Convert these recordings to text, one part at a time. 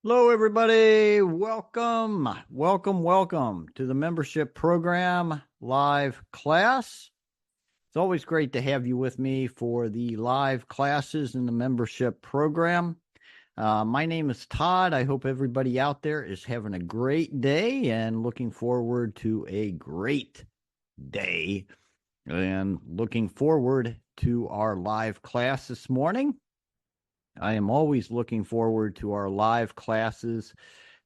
Hello, everybody. Welcome to the membership program live class. It's always great to have you with me for the live classes in the membership program. My name is Todd. I hope everybody out there is having a great day and looking forward to a great day and looking forward to our live class this morning. I am always looking forward to our live classes,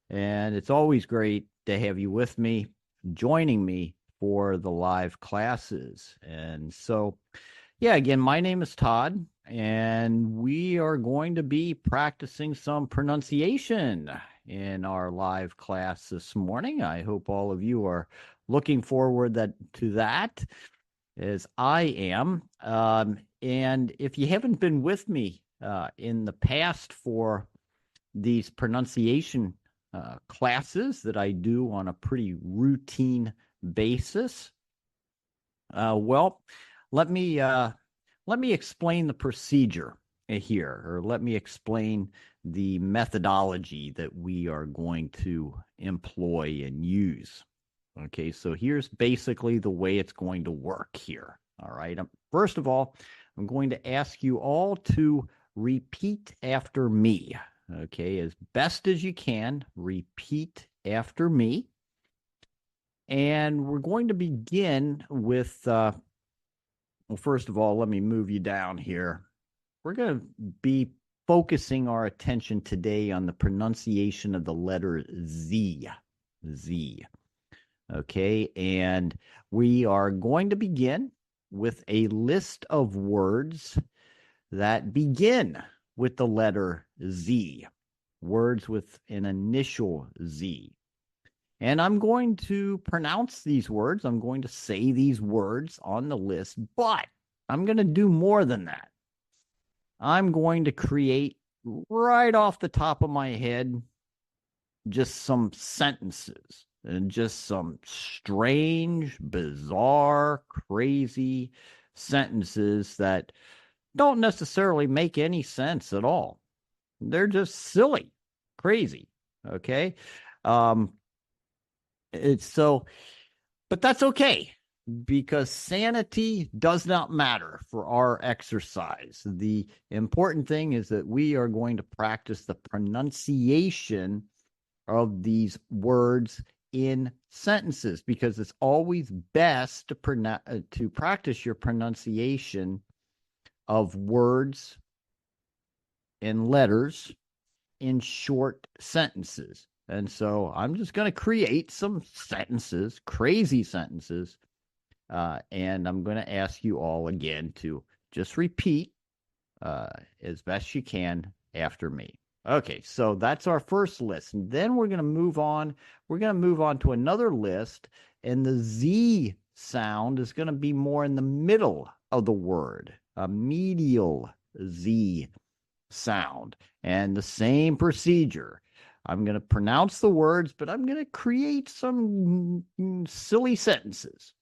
and it's always great to have you with me, joining me for the live classes. And so, yeah, again, my name is Todd, and we are going to be practicing some pronunciation in our live class this morning. I hope all of you are looking forward to that, as I am. And if you haven't been with me in the past for these pronunciation classes that I do on a pretty routine basis, well, let me explain the procedure here, or let me explain the methodology that we are going to employ and use. Okay, so here's basically the way it's going to work here. All right. First of all, I'm going to ask you all to repeat after me. Okay, as best as you can, repeat after me. And we're going to begin with, well, first of all, let me move you down here. We're going to be focusing our attention today on the pronunciation of the letter Z. Z. Okay, and we are going to begin with a list of words that begin with the letter Z, words with an initial Z. And I'm going to pronounce these words. I'm going to say these words on the list, but I'm going to do more than that. I'm going to create right off the top of my head just some sentences and just some strange, bizarre, crazy sentences that don't necessarily make any sense at all. They're just silly, crazy. Okay. It's so, but that's okay, because sanity does not matter for our exercise. The important thing is that we are going to practice the pronunciation of these words in sentences, because it's always best to practice your pronunciation of words and letters in short sentences. And so I'm just going to create some sentences, crazy sentences, and I'm going to ask you all again to just repeat as best you can after me. Okay, so that's our first list. And then we're going to move on. We're going to move on to another list, and the Z sound is going to be more in the middle of the word, a medial Z sound. And the same procedure. I'm going to pronounce the words, but I'm going to create some silly sentences.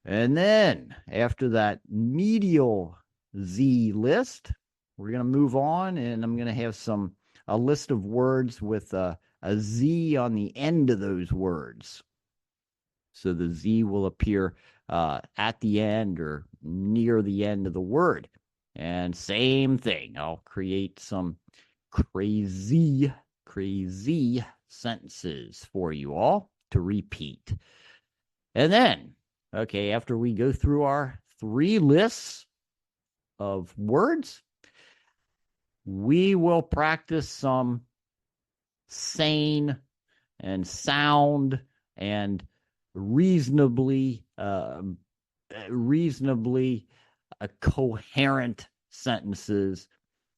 And then after that medial Z list, we're going to move on, and I'm going to have a list of words with a Z on the end of those words. So the Z will appear at the end or near the end of the word. And same thing, I'll create some crazy sentences for you all to repeat. And then, okay, after we go through our 3 lists of words, we will practice some sane and sound and reasonably coherent sentences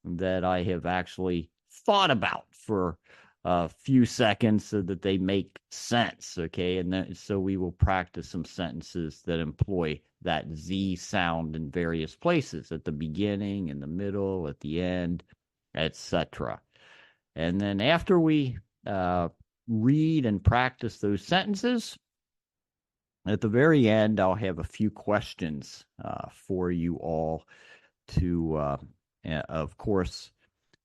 that I have actually thought about for a few seconds so that they make sense. Okay, and then so we will practice some sentences that employ that Z sound in various places, at the beginning, in the middle, at the end, etc. And then after we read and practice those sentences, at the very end, I'll have a few questions for you all to, of course,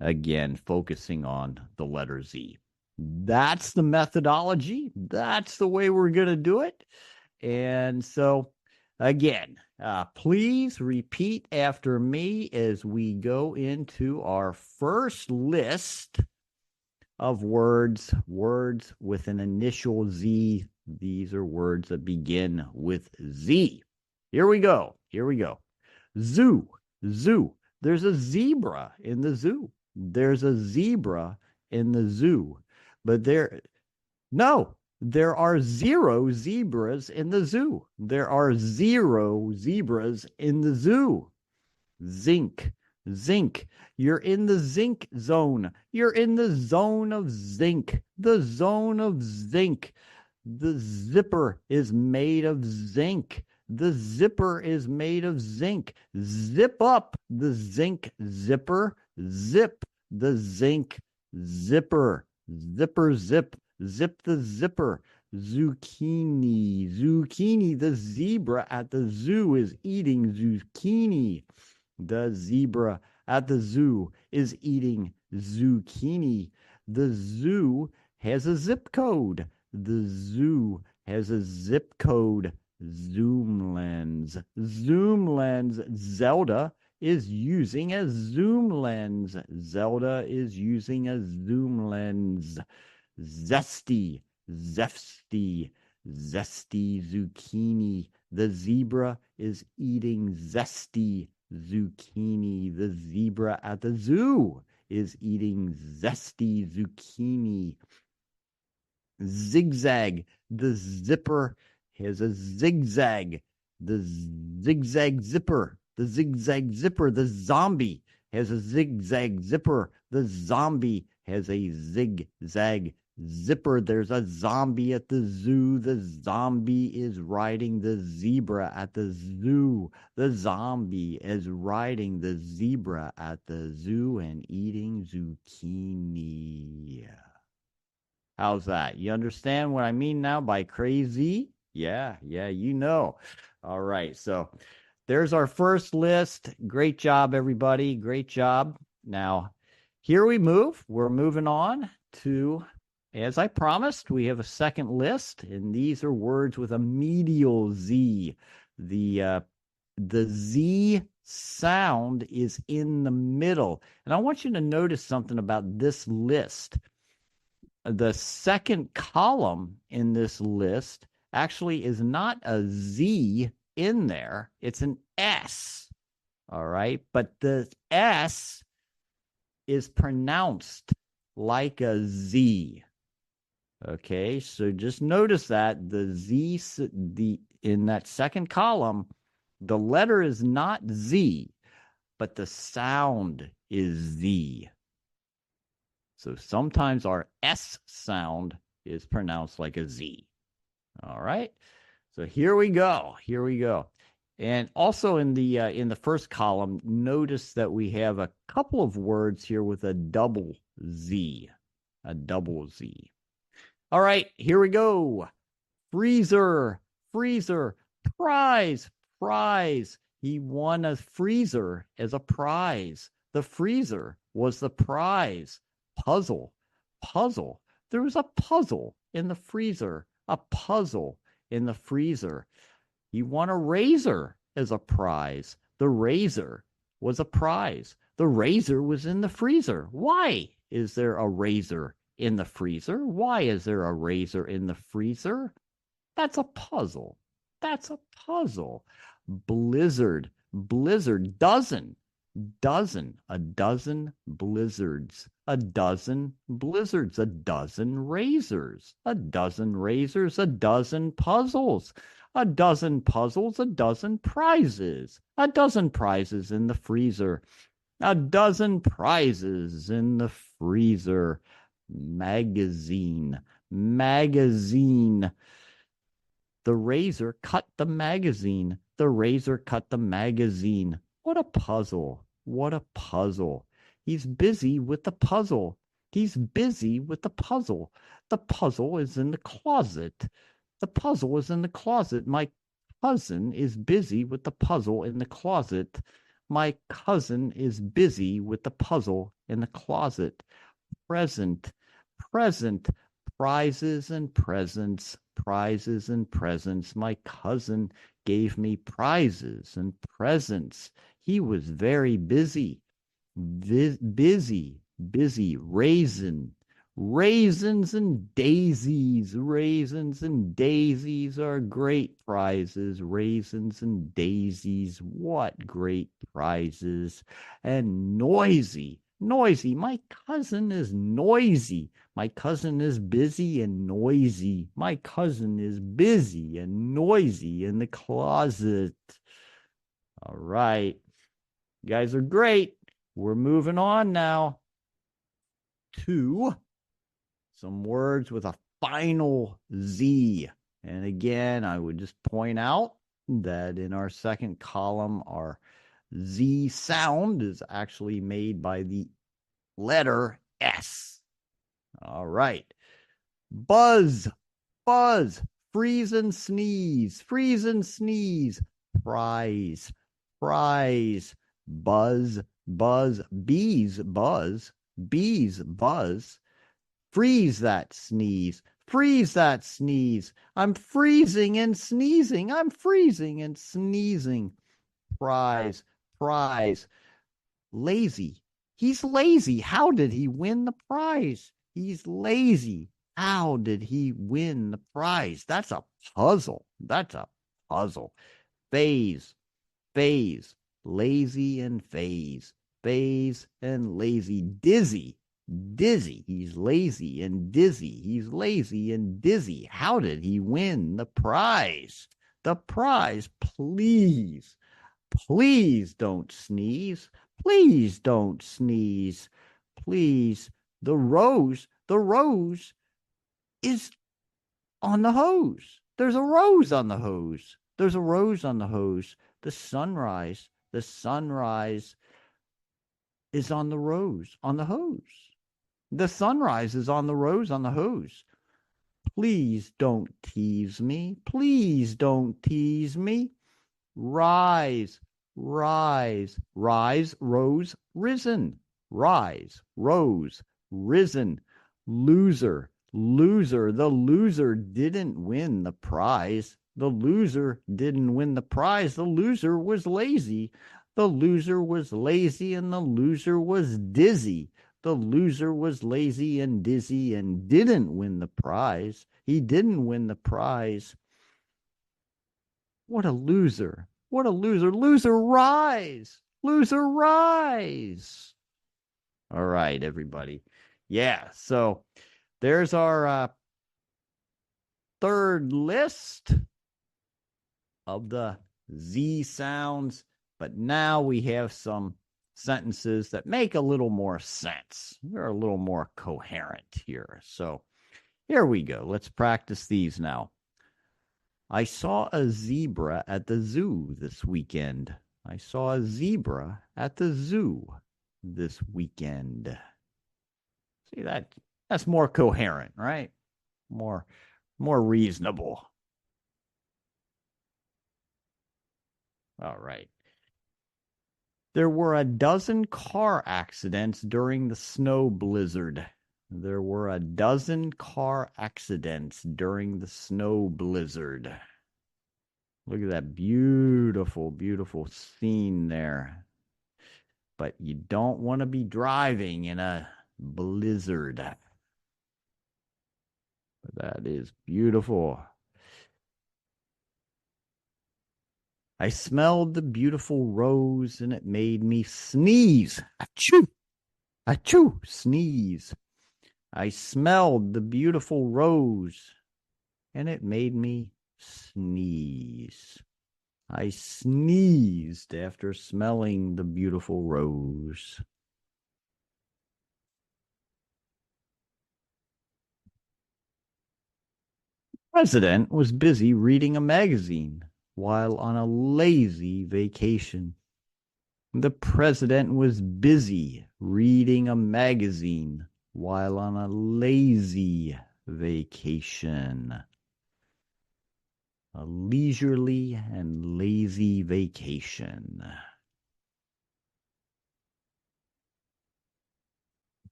Again, focusing on the letter Z. That's the methodology. That's the way we're going to do it. And so, again, please repeat after me as we go into our first list of words with an initial Z. These are words that begin with Z. Here we go. Zoo, zoo. There's a zebra in the zoo. There's a zebra in the zoo. But there are 0 zebras in the zoo. There are 0 zebras in the zoo. Zinc, zinc. You're in the zinc zone. You're in the zone of zinc. The zone of zinc. The zipper is made of zinc. The zipper is made of zinc. Zip up the zinc zipper. Zip the zinc zipper. Zipper, zip. Zip the zipper. Zucchini. Zucchini. The zebra at the zoo is eating zucchini. The zebra at the zoo is eating zucchini. The zoo has a zip code. The zoo has a zip code. Zoom lens. Zoom lens. Zelda is using a zoom lens. Zelda is using a zoom lens. Zesty. Zesty. Zesty zucchini. The zebra is eating zesty zucchini. The zebra at the zoo is eating zesty zucchini. Zigzag. The zipper has a zigzag. The zigzag zipper. The zigzag zipper. The zombie has a zigzag zipper. The zombie has a zigzag zipper. There's a zombie at the zoo. The zombie is riding the zebra at the zoo. The zombie is riding the zebra at the zoo and eating zucchini. How's that? You understand what I mean now by crazy? Yeah, you know. All right, so there's our first list. Great job, everybody. Great job. Now, here we move. We're moving on to, as I promised, we have a second list, and these are words with a medial Z. The Z sound is in the middle. And I want you to notice something about this list. The second column in this list actually is not a Z in there. It's an S. All right. But the S is pronounced like a Z. Okay. So just notice that the Z, in that second column, the letter is not Z, but the sound is Z. So sometimes our S sound is pronounced like a Z. All right. So here we go. And also in the first column, notice that we have a couple of words here with a double Z. A double Z. All right, here we go. Freezer, freezer, prize, prize. He won a freezer as a prize. The freezer was the prize. Puzzle, puzzle. There was a puzzle in the freezer. A puzzle in the freezer. He won a razor as a prize. The razor was a prize. The razor was in the freezer. Why is there a razor in the freezer? Why is there a razor in the freezer? That's a puzzle. That's a puzzle. Blizzard, blizzard, dozen, a dozen blizzards, a dozen blizzards, a dozen razors, a dozen razors, a dozen puzzles, a dozen puzzles, a dozen prizes, a dozen prizes in the freezer, a dozen prizes in the freezer. Magazine, magazine. The razor cut the magazine. The razor cut the magazine. What a puzzle. What a puzzle. He's busy with the puzzle. He's busy with the puzzle. The puzzle is in the closet. The puzzle is in the closet. My cousin is busy with the puzzle in the closet. My cousin is busy with the puzzle in the closet. Present, present, prizes and presents, prizes and presents. My cousin gave me prizes and presents. He was very busy, busy, busy. Raisins and daisies. Raisins and daisies are great prizes. Raisins and daisies, what great prizes. And noisy, noisy. My cousin is noisy. My cousin is busy and noisy. My cousin is busy and noisy in the closet. All right. You guys are great. We're moving on now to some words with a final Z. And again, I would just point out that in our second column, our Z sound is actually made by the letter S. All right. Buzz, buzz, freeze and sneeze, freeze and sneeze, prize, prize, buzz, buzz, bees, buzz, bees, buzz. Freeze that sneeze. Freeze that sneeze. I'm freezing and sneezing. I'm freezing and sneezing. Prize, prize. Lazy. He's lazy. How did he win the prize? He's lazy. How did he win the prize? That's a puzzle. That's a puzzle. Phase, phase. Lazy and phase. Phase and lazy. Dizzy. Dizzy. He's lazy and dizzy. He's lazy and dizzy. How did he win the prize? The prize, please. Please don't sneeze. Please don't sneeze. Please. The rose is on the hose. There's a rose on the hose. There's a rose on the hose. The sunrise is on the rose, on the hose. The sunrise is on the rose, on the hose. Please don't tease me. Please don't tease me. Rise, rise, rise, rose, risen. Rise, rose, risen. Loser, loser. The loser didn't win the prize. The loser didn't win the prize. The loser was lazy. The loser was lazy and the loser was dizzy. The loser was lazy and dizzy and didn't win the prize. He didn't win the prize. What a loser. What a loser. Loser, rise. Loser, rise. All right, everybody. Yeah, so there's our third list of the Z sounds. But now we have some sentences that make a little more sense. They're a little more coherent here. So here we go. Let's practice these now. I saw a zebra at the zoo this weekend. I saw a zebra at the zoo this weekend. See, that's more coherent, right? More reasonable. All right. There were a dozen car accidents during the snow blizzard. There were a dozen car accidents during the snow blizzard. Look at that beautiful, beautiful scene there. But you don't want to be driving in a blizzard. That is beautiful. I smelled the beautiful rose and it made me sneeze. Achoo! Achoo! Sneeze. I smelled the beautiful rose and it made me sneeze. I sneezed after smelling the beautiful rose. The president was busy reading a magazine while on a lazy vacation. The president was busy reading a magazine while on a lazy vacation. A leisurely and lazy vacation.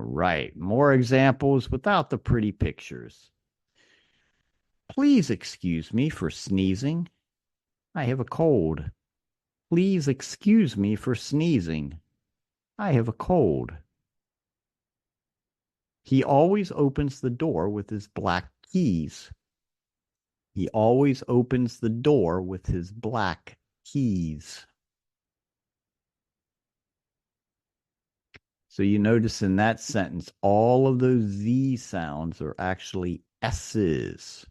right, more examples without the pretty pictures. Please excuse me for sneezing. I have a cold. Please excuse me for sneezing. I have a cold. He always opens the door with his black keys. He always opens the door with his black keys. So you notice in that sentence, all of those Z sounds are actually S's.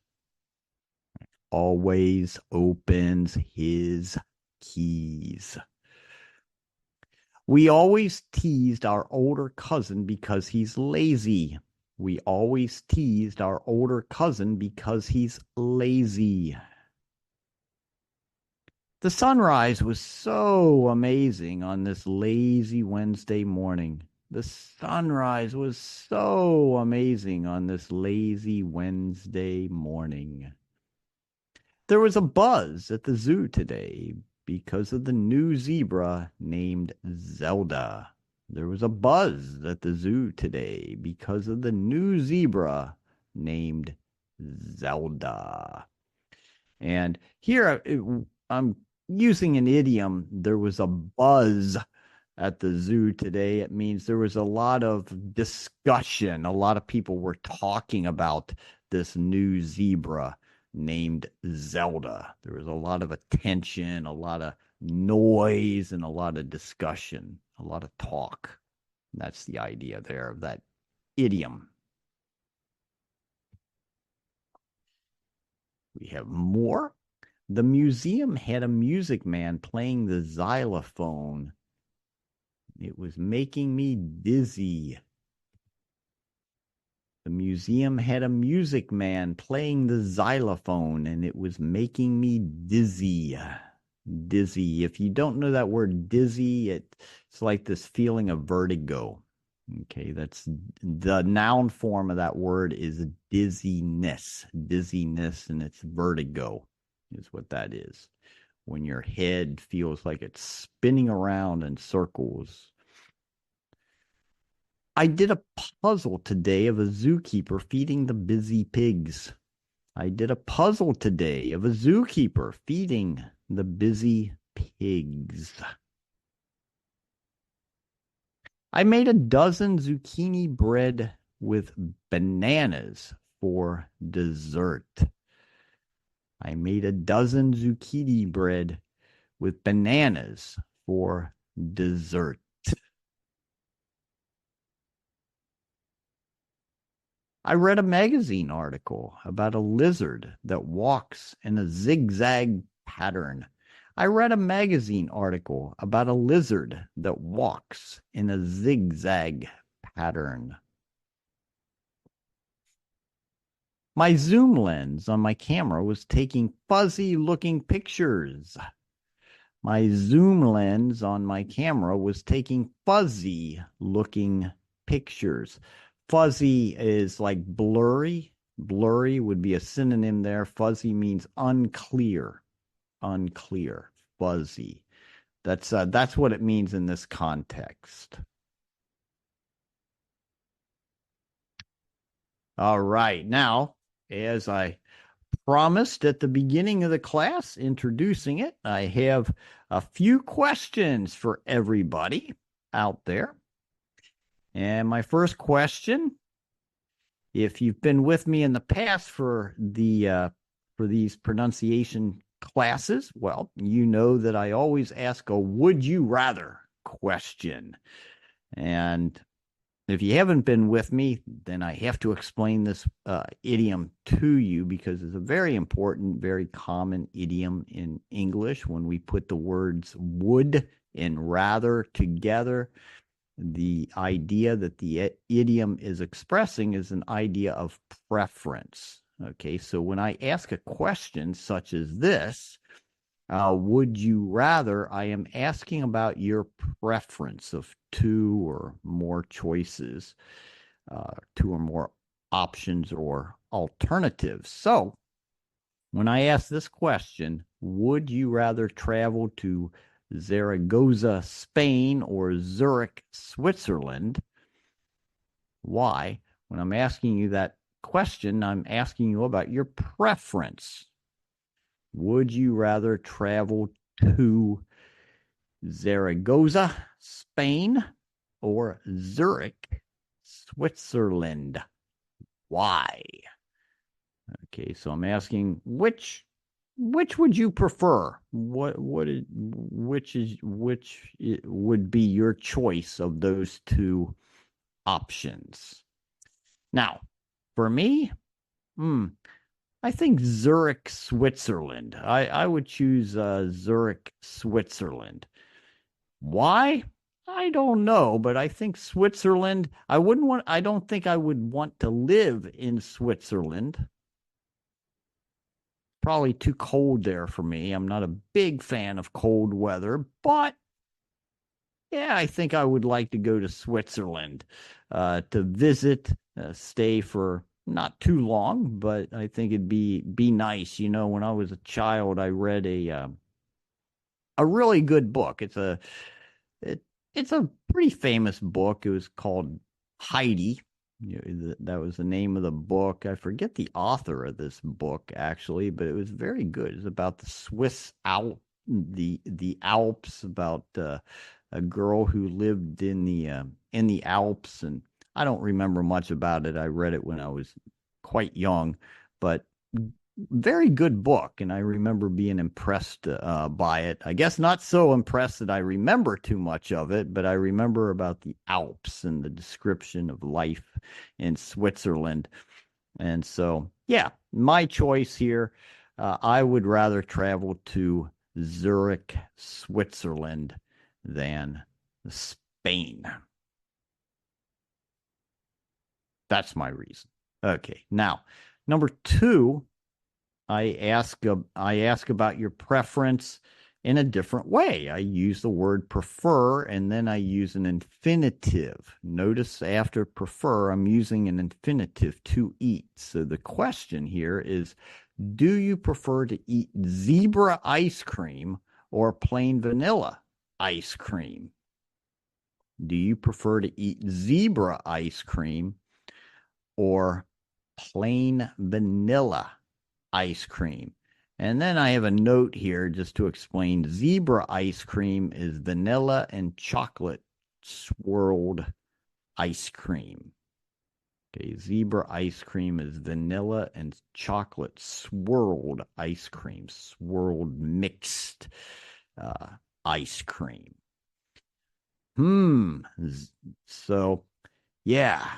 Always opens his keys. We always teased our older cousin because he's lazy. We always teased our older cousin because he's lazy. The sunrise was so amazing on this lazy Wednesday morning. The sunrise was so amazing on this lazy Wednesday morning. There was a buzz at the zoo today because of the new zebra named Zelda. There was a buzz at the zoo today because of the new zebra named Zelda. And here I'm using an idiom. There was a buzz at the zoo today. It means there was a lot of discussion. A lot of people were talking about this new zebra named Zelda. There was a lot of attention, a lot of noise, and a lot of discussion, a lot of talk. That's the idea there of that idiom. We have more. The museum had a music man playing the xylophone. It was making me dizzy. The museum had a music man playing the xylophone, and it was making me dizzy. Dizzy. If you don't know that word dizzy, it's like this feeling of vertigo. Okay, that's the noun form of that word is dizziness. Dizziness, and it's vertigo is what that is. When your head feels like it's spinning around in circles. I did a puzzle today of a zookeeper feeding the busy pigs. I did a puzzle today of a zookeeper feeding the busy pigs. I made a dozen zucchini bread with bananas for dessert. I made a dozen zucchini bread with bananas for dessert. I read a magazine article about a lizard that walks in a zigzag pattern. I read a magazine article about a lizard that walks in a zigzag pattern. My zoom lens on my camera was taking fuzzy-looking pictures. My zoom lens on my camera was taking fuzzy-looking pictures. Fuzzy is like blurry. Blurry would be a synonym there. Fuzzy means unclear. Unclear. Fuzzy. That's what it means in this context. All right. Now, as I promised at the beginning of the class, introducing it, I have a few questions for everybody out there. And my first question, if you've been with me in the past for these pronunciation classes, well, you know that I always ask a would you rather question. And if you haven't been with me, then I have to explain this idiom to you because it's a very important, very common idiom in English. When we put the words would and rather together, the idea that the idiom is expressing is an idea of preference. Okay, so when I ask a question such as this, would you rather, I am asking about your preference of two or more choices, two or more options or alternatives. So when I ask this question, would you rather travel to Zaragoza, Spain, or Zurich, Switzerland? Why? When I'm asking you that question, I'm asking you about your preference. Would you rather travel to Zaragoza, Spain, or Zurich, Switzerland? Why? Okay, so I'm asking which would you prefer? Which would be your choice of those two options? Now, for me, I think Zurich, Switzerland. I would choose Zurich, Switzerland. Why? I don't know, but I think Switzerland, I don't think I would want to live in Switzerland. Probably too cold there for me. I'm not a big fan of cold weather, but yeah, I think I would like to go to Switzerland to visit, stay for not too long, but I think it'd be nice. You know, when I was a child, I read a really good book. It's a pretty famous book. It was called Heidi. That was the name of the book. I forget the author of this book actually, but it was very good. It's about the the Alps, about a girl who lived in the Alps, and I don't remember much about it. I read it when I was quite young, but very good book, and I remember being impressed by it. I guess not so impressed that I remember too much of it, but I remember about the Alps and the description of life in Switzerland. And so, yeah, my choice here, I would rather travel to Zurich, Switzerland than Spain. That's my reason. Okay, now, number two, I ask about your preference in a different way. I use the word prefer, and then I use an infinitive. Notice after prefer, I'm using an infinitive, to eat. So the question here is, do you prefer to eat zebra ice cream or plain vanilla ice cream? Do you prefer to eat zebra ice cream or plain vanilla ice cream? And then I have a note here just to explain. Zebra ice cream is vanilla and chocolate swirled ice cream. Okay, zebra ice cream is vanilla and chocolate swirled ice cream, swirled mixed ice cream. So, yeah.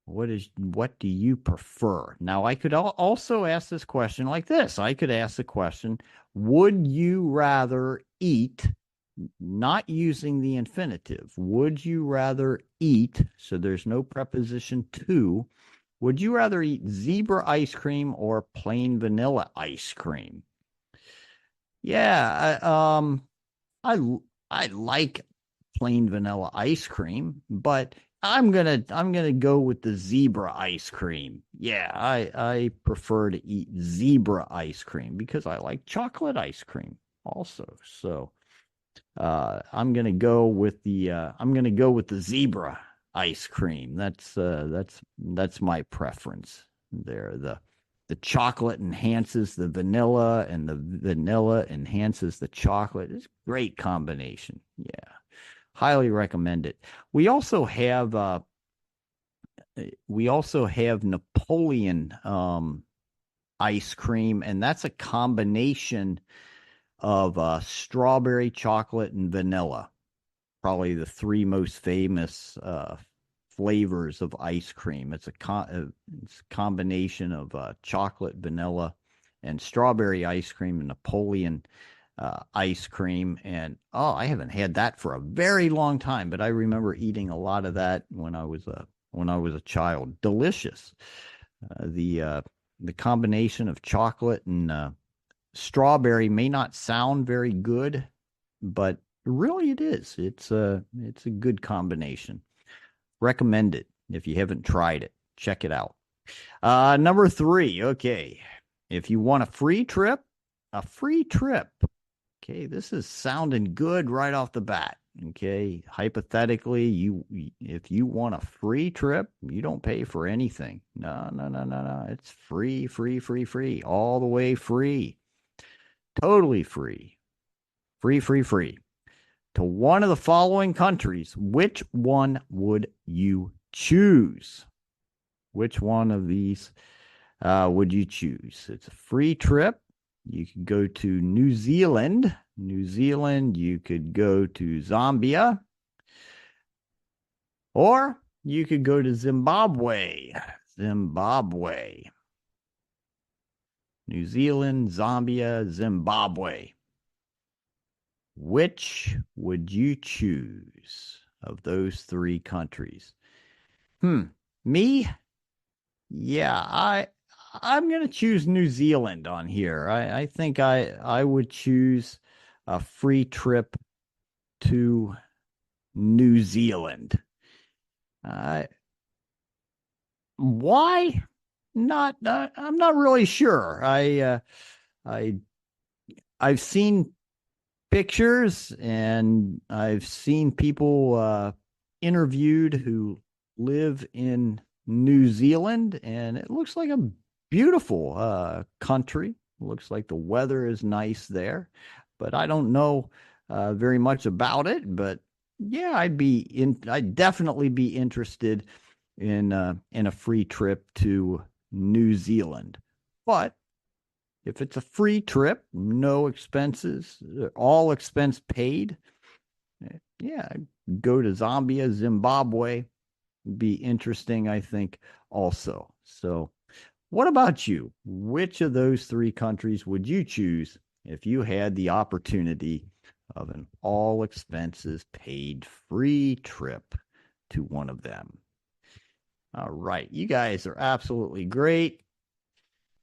What do you prefer? Now, I could also ask this question like this. I could ask the question, would you rather eat, not using the infinitive, would you rather eat, so there's no preposition to, would you rather eat zebra ice cream or plain vanilla ice cream? Yeah, I like plain vanilla ice cream, but I'm gonna go with the zebra ice cream. Yeah, I prefer to eat zebra ice cream because I like chocolate ice cream also. So I'm gonna go with the zebra ice cream. That's my preference there. The chocolate enhances the vanilla, and the vanilla enhances the chocolate. It's a great combination. Yeah. Highly recommend it. We also have Napoleon ice cream, and that's a combination of strawberry, chocolate, and vanilla. Probably the three most famous flavors of ice cream. It's a combination of chocolate, vanilla, and strawberry ice cream, and Napoleon ice cream. And I haven't had that for a very long time, but I remember eating a lot of that when I was a child. Delicious. The combination of chocolate and strawberry may not sound very good, but really it is. It's a good combination. Recommend it if you haven't tried it. Check it out. Number 3. Okay, if you want a free trip. Okay, this is sounding good right off the bat. Okay, hypothetically, if you want a free trip, you don't pay for anything. No, no, no, no, no. It's free, free, free, free, all the way free, totally free, free, free, free. To one of the following countries, which one would you choose? Which one of these would you choose? It's a free trip. You could go to New Zealand. New Zealand, you could go to Zambia, or you could go to Zimbabwe. Zimbabwe. New Zealand, Zambia, Zimbabwe. Which would you choose of those three countries? Me? Yeah, I'm going to choose New Zealand on here. I think I would choose a free trip to New Zealand. Why? Not I'm not really sure. I've seen pictures and I've seen people interviewed who live in New Zealand, and it looks like a beautiful country. It looks like the weather is nice there, but I don't know very much about it. But yeah, I'd definitely be interested in a free trip to New Zealand. But if it's a free trip, no expenses, all expense paid, yeah, go to Zambia, Zimbabwe. Be interesting, I think, also. So, what about you? Which of those three countries would you choose if you had the opportunity of an all expenses paid free trip to one of them? All right. You guys are absolutely great.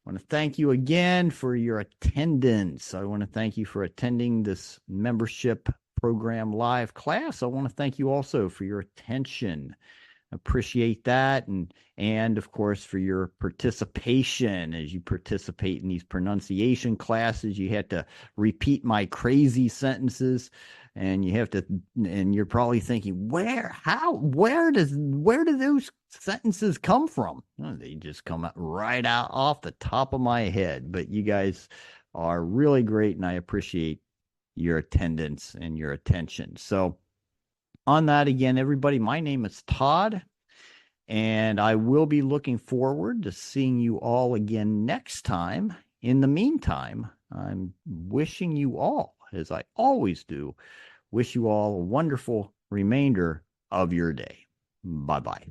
I want to thank you again for your attendance. I want to thank you for attending this membership program live class. I want to thank you also for your attention. Appreciate that, and of course for your participation. As you participate in these pronunciation classes, you have to repeat my crazy sentences, and you're probably thinking, where do those sentences come from? Oh, they just come out right out off the top of my head. But you guys are really great, and I appreciate your attendance and your attention. So on that, again, everybody, my name is Todd, and I will be looking forward to seeing you all again next time. In the meantime, I'm wishing you all, as I always do, wish you all a wonderful remainder of your day. Bye-bye.